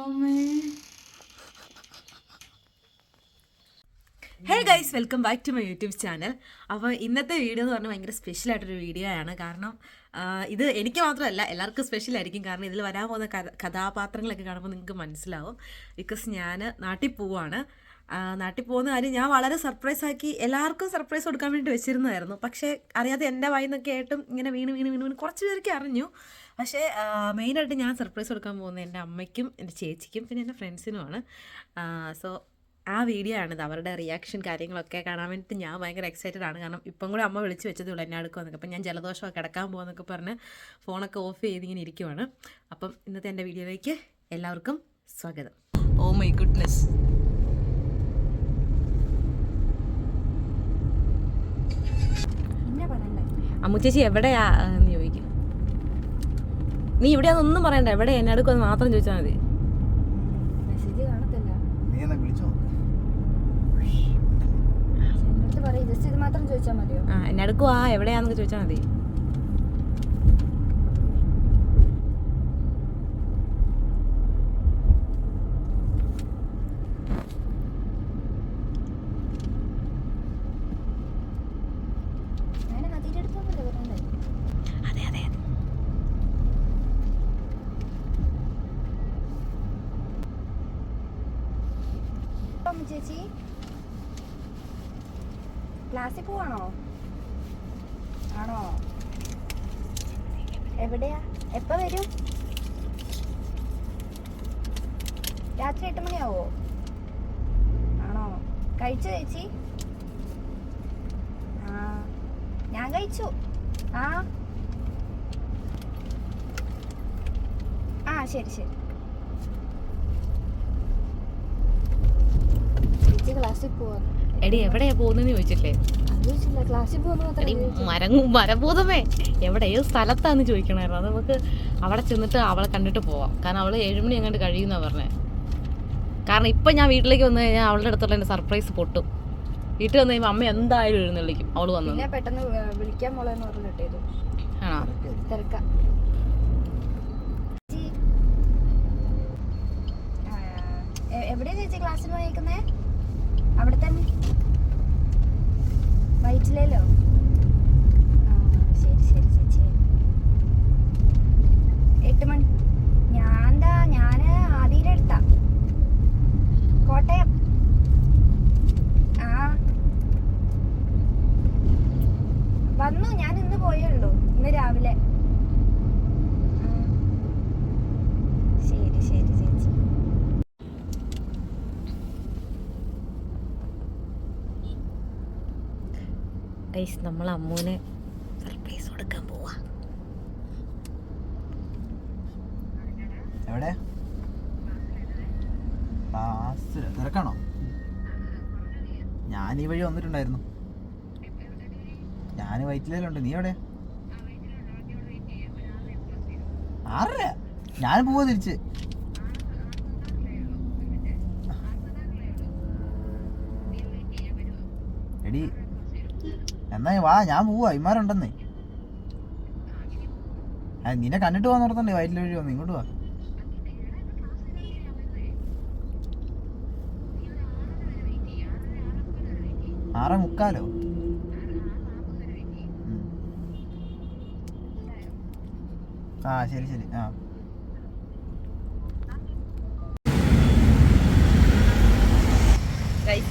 Hey guys, welcome back to my YouTube channel. അപ്പോൾ ഇന്നത്തെ video എന്ന് പറഞ്ഞാൽ ഭയങ്കര സ്പെഷ്യലായിട്ടൊരു വീഡിയോ ആണ്. കാരണം ഇത് എനിക്ക് മാത്രമല്ല, എല്ലാവർക്കും സ്പെഷ്യലായിരിക്കും. കാരണം ഇതിൽ വരാൻ പോകുന്ന കഥാപാത്രങ്ങളൊക്കെ കാണുമ്പോൾ നിങ്ങൾക്ക് മനസ്സിലാവും. ബിക്കോസ് ഞാൻ നാട്ടിൽ പോവുകയാണ്. നാട്ടിൽ പോകുന്ന കാര്യം ഞാൻ വളരെ സർപ്രൈസ് ആക്കി എല്ലാവർക്കും സർപ്രൈസ് കൊടുക്കാൻ വേണ്ടി വെച്ചിരുന്നതായിരുന്നു. പക്ഷേ അറിയാതെ എൻ്റെ വായിന്നൊക്കെ ആയിട്ടും ഇങ്ങനെ വീണ് കുറച്ച് പേർക്ക് അറിഞ്ഞു. പക്ഷേ മെയിനായിട്ട് ഞാൻ സർപ്രൈസ് കൊടുക്കാൻ പോകുന്നത് എൻ്റെ അമ്മയ്ക്കും എൻ്റെ ചേച്ചിക്കും പിന്നെ എൻ്റെ ഫ്രണ്ട്സിനുമാണ്. സോ ആ വീഡിയോ ആണിത്. അവരുടെ റിയാക്ഷൻ കാര്യങ്ങളൊക്കെ കാണാൻ വേണ്ടിയിട്ട് ഞാൻ ഭയങ്കര എക്സൈറ്റഡ് ആണ്. കാരണം ഇപ്പം കൂടെ അമ്മ വിളിച്ച് വെച്ചതേ ഉള്ളൂ എന്നെ അടുക്കുമെന്നൊക്കെ. അപ്പം ഞാൻ ജലദോഷമൊക്കെ കിടക്കാൻ പോകുമെന്നൊക്കെ പറഞ്ഞ് ഫോണൊക്കെ ഓഫ് ചെയ്തിങ്ങനെ ഇരിക്കുവാണ്. അപ്പം ഇന്നത്തെ എൻ്റെ വീഡിയോയിലേക്ക് എല്ലാവർക്കും സ്വാഗതം. ഓ മൈ ഗുഡ്നെസ്, അമ്മു ചേച്ചി എവിടെയാ എന്ന് ചോദിക്കും. നീ ഇവിടെയാണെന്നൊന്നും പറയണ്ട, എവിടെ എന്നെ അടുക്കുമെന്ന് മാത്രം ചോദിച്ചാൽ മതി. എന്നെ അടുക്കുവാ എവിടെയാന്നൊക്കെ ചോദിച്ചാൽ മതി. ചേച്ചി ക്ലാസ്സിൽ പോവാണോ? ആണോ? എവിടെയാ? എപ്പോ വരും? രാത്രി 8 മണിയാവോ? ആണോ? കഴിച്ചോ ചേച്ചി? ഞാൻ കഴിച്ചു. ശരി ശരി. ക്ലാസ്സിൽ പോവാ. എടി എവിടെയാ പോകുന്നതെന്ന് ചോദിച്ചില്ലേ? ക്ലാസ്സിൽ മരഭൂതമേ എവിടെ ഏത് സ്ഥലത്താന്ന് ചോദിക്കണമായിരുന്നു. അത് നമുക്ക് അവിടെ ചെന്നിട്ട് അവളെ കണ്ടിട്ട് പോവാം. കാരണം അവള് 7 മണി അങ്ങോട്ട് കഴിയുന്നാ പറഞ്ഞേ. കാരണം ഇപ്പം ഞാൻ വീട്ടിലേക്ക് വന്നു കഴിഞ്ഞാൽ അവളുടെ അടുത്തുള്ള എൻ്റെ സർപ്രൈസ് പൊട്ടും. വീട്ടിൽ വന്നു കഴിയുമ്പോൾ അമ്മ എന്തായാലും എഴുന്നള്ളിക്കും. അവള് വന്നു പെട്ടെന്ന് വിളിക്കാൻ മോളെന്ന് പറഞ്ഞിട്ടേത്. ആണോ? തിരക്കാം. എവിടെയാ ചേച്ചി ക്ലാസ്സിൽ പോയേക്കുന്നേ? അവിടെ തന്നെ വൈറ്റിലോ? ശരി ശരി ചേച്ചി. 8 മണി. ഞാന് ആദിയുടെ അടുത്താ, കോട്ടയം. വന്നു. ഞാൻ ഇന്ന് പോയുള്ളൂ, ഇന്ന് രാവിലെ. ശരി ശരി ചേച്ചി. ഗൈസ്, നമ്മൾ അമ്മൂനെ സർപ്രൈസ് കൊടുക്കാൻ പോവാ. എവിടെ? തിരക്കാണോ? ഞാൻ ഈ വഴി വന്നിട്ടുണ്ടായിരുന്നു. ഞാൻ വൈറ്റിലുണ്ട്. നീ എവിടെ? 6:30. ഞാൻ പോവാ തിരിച്ച്. എടി എന്നാ വാ, ഞാൻ പോവാ. ഇമാരുണ്ടെന്നേ. നിന്നെ കണ്ടിട്ട് പോകാൻ ഓർത്തണ്ടേ വയറ്റിൽ വഴി വന്നു. ഇങ്ങോട്ട് വാ. ആറേ മുക്കാലോ? ശരി ശരി.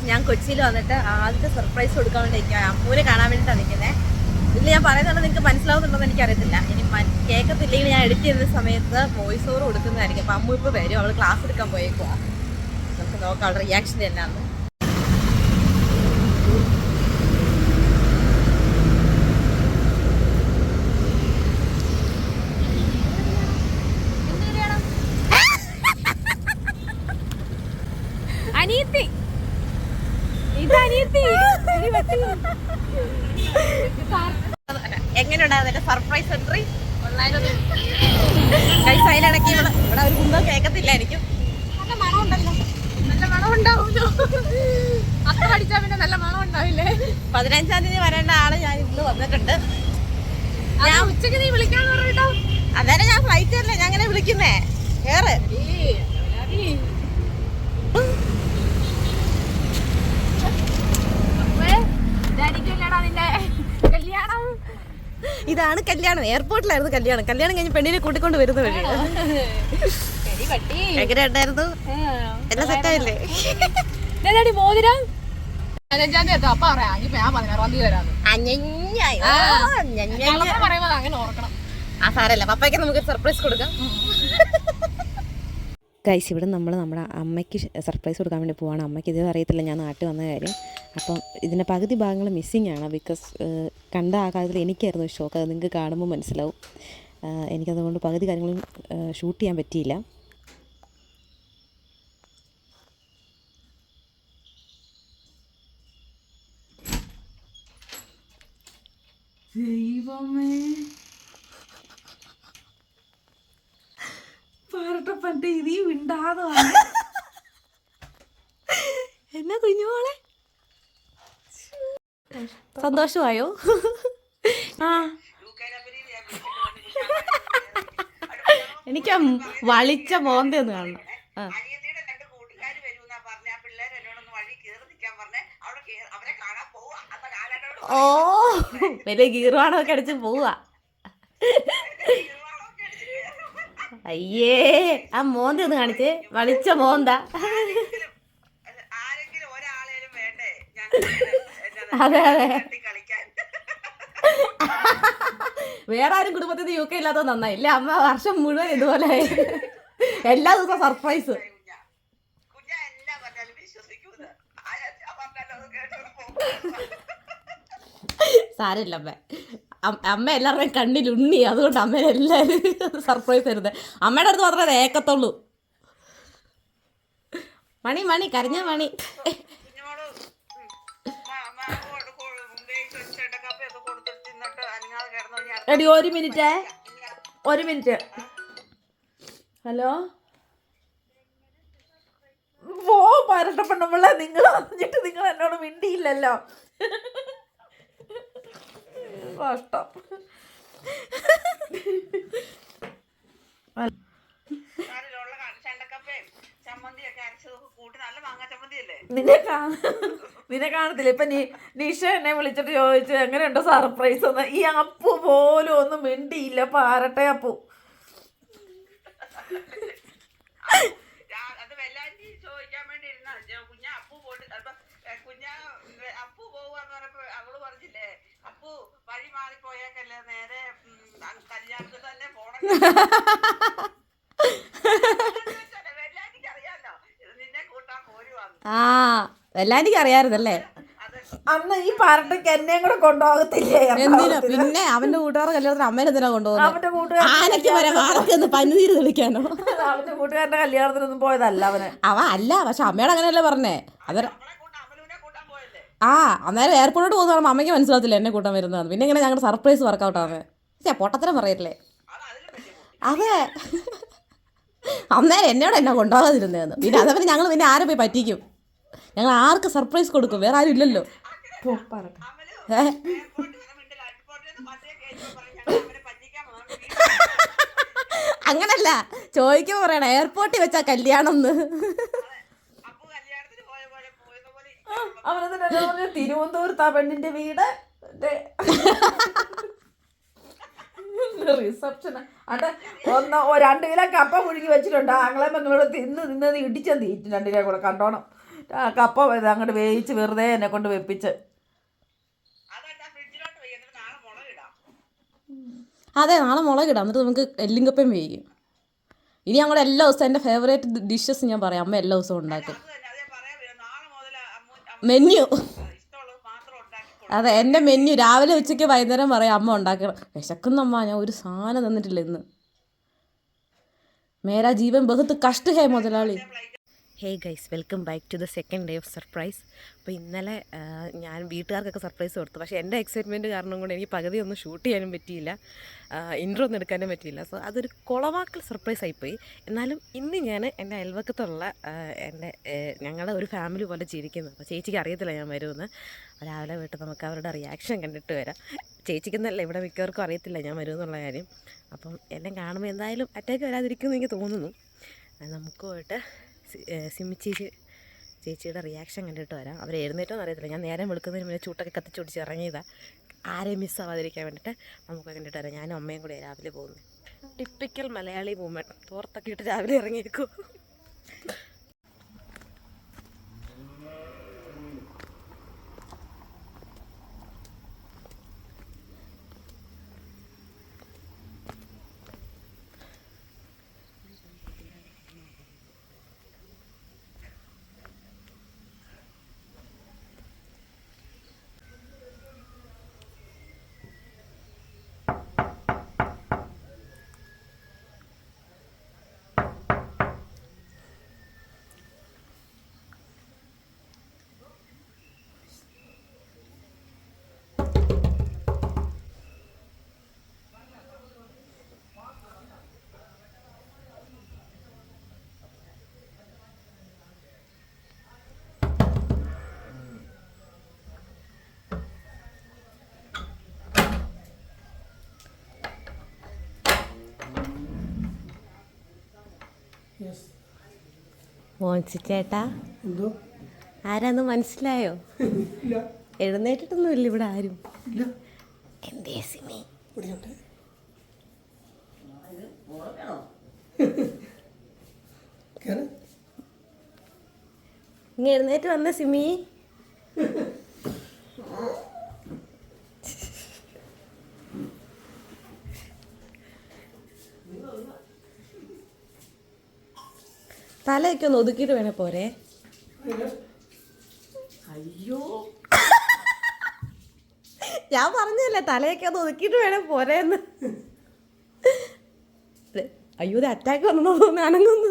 ഞാൻ കൊച്ചിയിൽ വന്നിട്ട് ആദ്യത്തെ സർപ്രൈസ് കൊടുക്കാൻ വേണ്ടി അമ്മൂനെ കാണാൻ വേണ്ടിയിട്ടാണ് നിൽക്കുന്നത്. ഇതിൽ ഞാൻ പറയുന്നത് നിങ്ങൾക്ക് മനസ്സിലാവുന്നുണ്ടോന്ന് എനിക്കറിയത്തില്ല. ഇനി കേൾക്കത്തില്ലെങ്കിൽ ഞാൻ എഡിറ്റ് ചെയ്യുന്ന സമയത്ത് വോയിസ് ഓവർ കൊടുക്കുന്നതായിരിക്കും. അപ്പം അമ്മു ഇപ്പോൾ വരും. അവൾ ക്ലാസ് എടുക്കാൻ പോയേക്കുവാ. നമുക്ക് നോക്കാം അവളുടെ റിയാക്ഷൻ എന്നാന്ന്. അനിയത്തി, എങ്ങനെയുണ്ടായിരുന്നു സർപ്രൈസ് എൻട്രി? അതിലിടയ്ക്ക് ഇവിടെ ഒരു കുന്തം കേൾക്കത്തില്ല. എനിക്കും നല്ല മണം ഉണ്ടല്ലോ. നല്ല മണം ഉണ്ടാവുമല്ലോ. അത്ര അടിച്ചാൽ പിന്നെ നല്ല മണം ഉണ്ടാവില്ലേ? 15-ാം തീയതി വരേണ്ട ആള് ഞാൻ ഇന്ന് വന്നിട്ടുണ്ട്. ഞാൻ ഉച്ചക്ക് നീ വിളിക്കാന്ന് പറഞ്ഞിട്ടോ. അന്നേരം ഞാൻ ഫ്ലൈറ്റ് അല്ലേ ഞാൻ അങ്ങനെ വിളിക്കുന്നേ. കേറ്. കല്യാണം എയർപോർട്ടിലായിരുന്നു കല്യാണം. കല്യാണം കഴിഞ്ഞ് പെണ്ണിനെ കൂട്ടിക്കൊണ്ട് വരുന്ന വഴി. എങ്ങനെ ഉണ്ടായിരുന്നു? എല്ലാം സെറ്റായില്ലേ? മോതിരം 15-ാം തീയതി അപ്പൊ പറയാം. ഞാൻ 16-ാം തീയതി വരാന്ന് പറയുമ്പോൾ അങ്ങനെ ഓർക്കണം. ആ സാരല്ല, പപ്പയ്ക്ക് നമുക്ക് സർപ്രൈസ് കൊടുക്കാം. ഗൈസ്, ഇവിടെ നമ്മൾ നമ്മുടെ അമ്മയ്ക്ക് സർപ്രൈസ് കൊടുക്കാൻ വേണ്ടി പോവാണ്. അമ്മയ്ക്ക് ഇതുവരെ അറിയത്തില്ല ഞാൻ നാട്ടിൽ വന്ന കാര്യം. അപ്പം ഇതിൻ്റെ പകുതി ഭാഗങ്ങൾ മിസ്സിങ് ആണ്. ബിക്കോസ് കണ്ട ആ കാര്യത്തിൽ എനിക്കായിരുന്നു ഷോക്ക്. അത് നിങ്ങൾക്ക് കാണുമ്പോൾ മനസ്സിലാവും. എനിക്കതുകൊണ്ട് പകുതി കാര്യങ്ങളും ഷൂട്ട് ചെയ്യാൻ പറ്റിയില്ല. ദൈവമേ, പാരട്ടപ്പൻ്റെ ഇതീ മിണ്ടാതെ എന്നാ കുഞ്ഞുമോളെ, സന്തോഷമായോ? ആ, എനിക്ക് വളിച്ച മോന്തെന്ന് കാണണം. ആ, ഓ, വലിയ ഗീർവാണമൊക്കെ അടിച്ച് പോവാ. അയ്യേ, ആ മോന്ത ഒന്ന് കാണിച്ചേ, വളിച്ച മോന്ത. അതെ അതെ, വേറെ ആരും കുടുംബത്തിൽ നിന്ന് UK ഇല്ലാത്ത നന്നായില്ലേ? അമ്മ വർഷം മുഴുവൻ ഇതുപോലെ എല്ലാ ദിവസവും സർപ്രൈസ്. സാരമില്ല അമ്മ, അമ്മ എല്ലാവരുടെയും കണ്ണിൽ ഉണ്ണി, അതുകൊണ്ട് അമ്മേനെ എല്ലാവരും സർപ്രൈസ് തരുന്നത്. അമ്മയുടെ അടുത്ത് മാത്രമേ ഏക്കത്തുള്ളൂ. മണി മണി കരഞ്ഞ മണി. എടി ഒരു മിനിറ്റ്. ഹലോ, പോ പരട്ടപ്പെണ്ണുള്ള, നിങ്ങൾ അറിഞ്ഞിട്ട് നിങ്ങൾ എന്നോട് മിണ്ടിയില്ലല്ലോ. കഷ്ടം. നിന്നെ കാണത്തില്ല. ഇപ്പൊ നിഷ എന്നെ വിളിച്ചിട്ട് ചോദിച്ചു എങ്ങനെയുണ്ടോ സർപ്രൈസ് എന്ന്. ഈ അപ്പു പോലും ഒന്നും മിണ്ടിയില്ല. പാരട്ടെ അപ്പു. ആ, എല്ലാം എനിക്ക് അറിയാമായിരുന്നല്ലേ. അന്ന് ഈ പാരട്ടയ്ക്ക് എന്നെയും കൂടെ കൊണ്ടുപോകത്തില്ലേ? എന്തിനാ പിന്നെ? അവന്റെ കൂട്ടുകാരുടെ കല്യാണത്തിന് അമ്മേനെ എന്തിനാ കൊണ്ടുപോകുന്നത്? അവന്റെ കൂട്ടുകാരൊന്ന് പനിനീര് തെളിക്കാനോ? അവന്റെ കൂട്ടുകാരുടെ കല്യാണത്തിനൊന്നും പോയതല്ല അവന്. അല്ല, പക്ഷെ അമ്മയോട് അങ്ങനെയല്ലേ പറഞ്ഞേ. ആ, അന്നേരം എയർപോർട്ടോട്ട് പോകുന്ന അമ്മയ്ക്ക് മനസ്സിലാകത്തില്ല എന്നെ കൂട്ടാൻ വരുന്നത്. പിന്നെ ഇങ്ങനെ ഞങ്ങളുടെ സർപ്രൈസ് വർക്കൗട്ട് ആണ്. പൊട്ടത്തരം പറയല്ലേ? അതെ, അന്നേരം എന്നോട് എന്നെ കൊണ്ടുപോകാതിരുന്നതെന്ന്. പിന്നെ അതേപോലെ ഞങ്ങൾ പിന്നെ ആരെ പോയി പറ്റിക്കും? ഞങ്ങൾ ആർക്ക് സർപ്രൈസ് കൊടുക്കും? വേറെ ആരും ഇല്ലല്ലോ. അങ്ങനല്ല, ചോദിക്കുമ്പോ പറയണം എയർപോർട്ടിൽ വെച്ചാ കല്യാണം എന്ന്. അവനെന്താ തിരുവനന്തപുരത്താ പെണ്ണിന്റെ വീട്, റിസപ്ഷൻ. അണ്ട് 2 കിലോ കപ്പ പുഴുങ്ങി വെച്ചിട്ടുണ്ട്. ആങ്ങളെ പെങ്ങളോട് തിന്ന് ഇടിച്ചാൽ തീറ്റും 2 കിലോ കൂടെ. കണ്ടോണം, കപ്പ അങ്ങോട്ട് വേവിച്ച് വെറുതെ എന്നെ കൊണ്ട് വെപ്പിച്ച്. അതെ, നാളെ മുളകിടാം. എന്നിട്ട് നമുക്ക് എല്ലിങ്കപ്പയും വേവിക്കും. ഇനി ഞങ്ങളുടെ എല്ലാ ദിവസവും എൻ്റെ ഫേവറേറ്റ് ഡിഷസ് ഞാൻ പറയാം. അമ്മ എല്ലാ ദിവസവും ഉണ്ടാക്കും. മെന്യു, അതെ, എൻ്റെ മെന്യു രാവിലെ ഉച്ചയ്ക്ക് വൈകുന്നേരം പറയാം അമ്മ ഉണ്ടാക്കണം. വിശക്കുന്നമ്മ, ഞാൻ ഒരു സാധനം തന്നിട്ടില്ല ഇന്ന്. മേരാ ജീവൻ ബഹുത്ത് കഷ്ട ഹേ മുതലാളി. Hey guys, welcome back to the second day of surprise. അപ്പോൾ ഇന്നലെ ഞാൻ വീട്ടുകാർക്കൊക്കെ സർപ്രൈസ് കൊടുത്തു. പക്ഷേ എൻ്റെ എക്സൈറ്റ്മെൻറ്റ് കാരണം കൊണ്ട് എനിക്ക് പകുതി ഒന്നും ഷൂട്ട് ചെയ്യാനും പറ്റിയില്ല, ഇൻട്രോ ഒന്നും എടുക്കാനും പറ്റിയില്ല. സോ അതൊരു കുളവാക്കൽ സർപ്രൈസ് ആയിപ്പോയി. എന്നാലും ഇന്ന് ഞാൻ എൻ്റെ അയൽവക്കത്തുള്ള ഞങ്ങളുടെ ഒരു ഫാമിലി പോലെ ചിരിക്കുന്നു. അപ്പോൾ ചേച്ചിക്ക് അറിയത്തില്ല ഞാൻ വരുമെന്ന്. രാവിലെ പോയിട്ട് നമുക്ക് അവരുടെ റിയാക്ഷൻ കണ്ടിട്ട് വരാം. ചേച്ചിക്കെന്നല്ല, ഇവിടെ മിക്കവർക്കും അറിയത്തില്ല ഞാൻ വരുമെന്നുള്ള കാര്യം. അപ്പം എന്നെ കാണുമ്പോൾ എന്തായാലും അറ്റാക്ക് വരാതിരിക്കുമെന്ന് എനിക്ക് തോന്നുന്നു. നമുക്ക് പോയിട്ട് സിമി ചേച്ചിയുടെ റിയാക്ഷൻ കണ്ടിട്ട് വരാം. അവർ എഴുന്നേറ്റോന്ന് അറിയത്തില്ല. ഞാൻ നേരം വെളുക്കുന്നതിന് മുന്നേ ചൂട്ടൊക്കെ കത്തിച്ചുപിടിച്ച് ഇറങ്ങിയതാണ്. ആരെയും മിസ്സാവാതിരിക്കാൻ വേണ്ടിയിട്ട് നമുക്ക് കണ്ടിട്ട് വരാം. ഞാനും അമ്മയും കൂടെ രാവിലെ പോകുന്നു. ടിപ്പിക്കൽ മലയാളി വുമൺ തോർത്തൊക്കെ ഇട്ട് രാവിലെ ഇറങ്ങിയേക്കും. മോൻസി ചേട്ടാ, ആരാന്ന് മനസ്സിലായോ? എഴുന്നേറ്റിട്ടൊന്നുമില്ല ഇവിടെ ആരും. എന്തേ സിമി? ഇങ്ങ എഴുന്നേറ്റ് വന്ന സിമി. തലയൊക്കെ ഒന്ന് ഒതുക്കിയിട്ട് വേണേ പോരെ. അയ്യോ, ഞാൻ പറഞ്ഞല്ലേ തലയൊക്കെ ഒന്ന് ഒതുക്കിയിട്ട് വേണേ പോരേന്ന്. അയ്യോ, ഇത് അറ്റാക്ക് വന്നു തോന്നുന്നു. അനങ്ങൊന്നു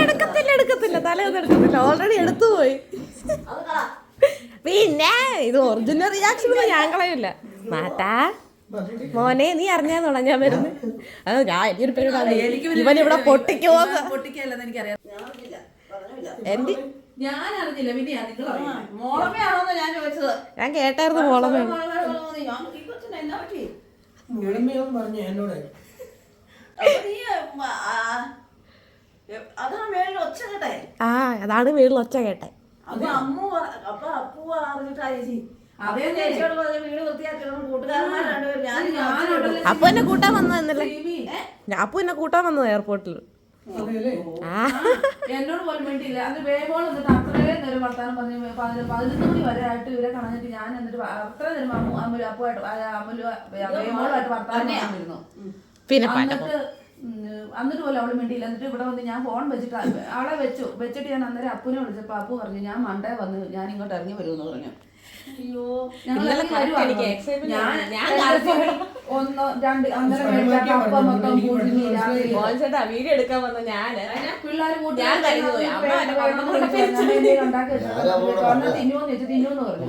എടുക്കത്തില്ല, തലയൊന്നും എടുക്കത്തില്ല. ഓൾറെഡി എടുത്തു പോയി. പിന്നെ ഇത് ഒറിജിനൽ റിയാക്ഷൻ ഒന്നും ഞാൻ കളയില്ല. മാറ്റാ മോനെ, നീ അറിഞ്ഞാന്നോടാ ഞാൻ വരുന്നത്. അത് ഞാൻ എനിക്കൊരു പേര് ഇവൻ ഇവിടെ പൊട്ടിക്കോ. ഞാൻ കേട്ടായിരുന്നു മോളമേ. ആ, അതാണ് വീട്ടിൽ ഒച്ച കേട്ടെ. അപ്പൊ എന്നെ കൂട്ടാൻ വന്നതന്നല്ലേ? അപ്പൊ എന്നെ കൂട്ടാൻ വന്നത് എയർപോർട്ടിൽ. എന്നോട് പോലും വേണ്ടിയില്ല. അത് വേഗം എന്നിട്ട് അത്രയും നേരം വർത്താനം പറഞ്ഞ് 11 മണി വരെ ആയിട്ട് ഇവരെ കളഞ്ഞിട്ട് ഞാൻ എന്നിട്ട് അത്രയും നേരം അപ്പുമായിട്ട് വേഗമായിട്ട് വർത്താനം ഇരുന്നു. പിന്നെ എന്നിട്ട് പോലും അവള് വേണ്ടിയില്ല. എന്നിട്ട് ഇവിടെ വന്ന് ഞാൻ ഫോൺ വെച്ചിട്ട് അവളെ വെച്ചിട്ട് ഞാൻ അന്നേരം അപ്പുനെ വിളിച്ചപ്പോ അപ്പു പറഞ്ഞു ഞാൻ മണ്ടേ വന്ന് ഞാൻ ഇങ്ങോട്ട് ഇറങ്ങി വരുമെന്ന് പറഞ്ഞു. അയ്യോ, ഞങ്ങൾ വീഡിയോ എടുക്കാൻ വന്ന ഞാന് പിള്ളേർ തിന്നൂന്ന് പറഞ്ഞു.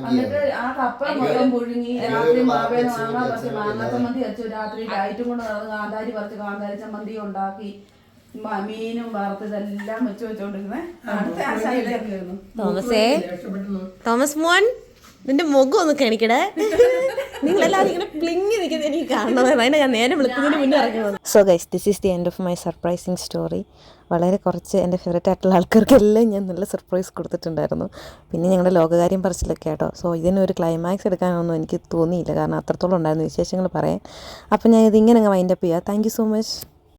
എന്നിട്ട് ആ കപ്പ മൊത്തം പുഴുങ്ങി രാത്രി മാവേന മാങ്ങാ പറിച്ച് മാങ്ങാ ചമ്മന്തി വെച്ചു. രാത്രി ലൈറ്റും കൊണ്ട് നടന്ന് കാന്താരി പറിച്ച് കാന്താരി ചമ്മന്തി ഉണ്ടാക്കി മീനും വറുത്ത് ഇതെല്ലാം വെച്ചോണ്ടിരുന്നേ. അടുത്ത ആ ശൈലിയായിരുന്നു. തോമസ് മോൻ, നിന്റെ മുഖം ഒന്ന് കാണിക്കടേ. നിങ്ങളെല്ലാവരും ഇങ്ങനെ പ്ലിങ്ങി നിൽക്കുന്നത് എനിക്ക് കാണണം. അതിനെ ഞാൻ നേരെ വിളിക്കുന്നതിന് മുന്നേ ഇറങ്ങുന്നത്. So guys, this is the end of my surprising story. വളരെ കുറച്ച് എൻ്റെ ഫേവറേറ്റ് ആയിട്ടുള്ള ആൾക്കാർക്കെല്ലാം ഞാൻ നല്ല സർപ്രൈസ് കൊടുത്തിട്ടുണ്ടായിരുന്നു. പിന്നെ ഞങ്ങളുടെ ലോകകാര്യം പറച്ചിലൊക്കെ കേട്ടോ. സോ ഇതിനൊരു ക്ലൈമാക്സ് എടുക്കാനൊന്നും എനിക്ക് തോന്നിയില്ല, കാരണം അത്രത്തോളം ഉണ്ടായിരുന്നു വിശേഷങ്ങൾ പറയാൻ. അപ്പോൾ ഞാൻ ഇതിങ്ങനെ അങ്ങ് വൈൻഡപ്പ് ചെയ്യാം. Thank you so much.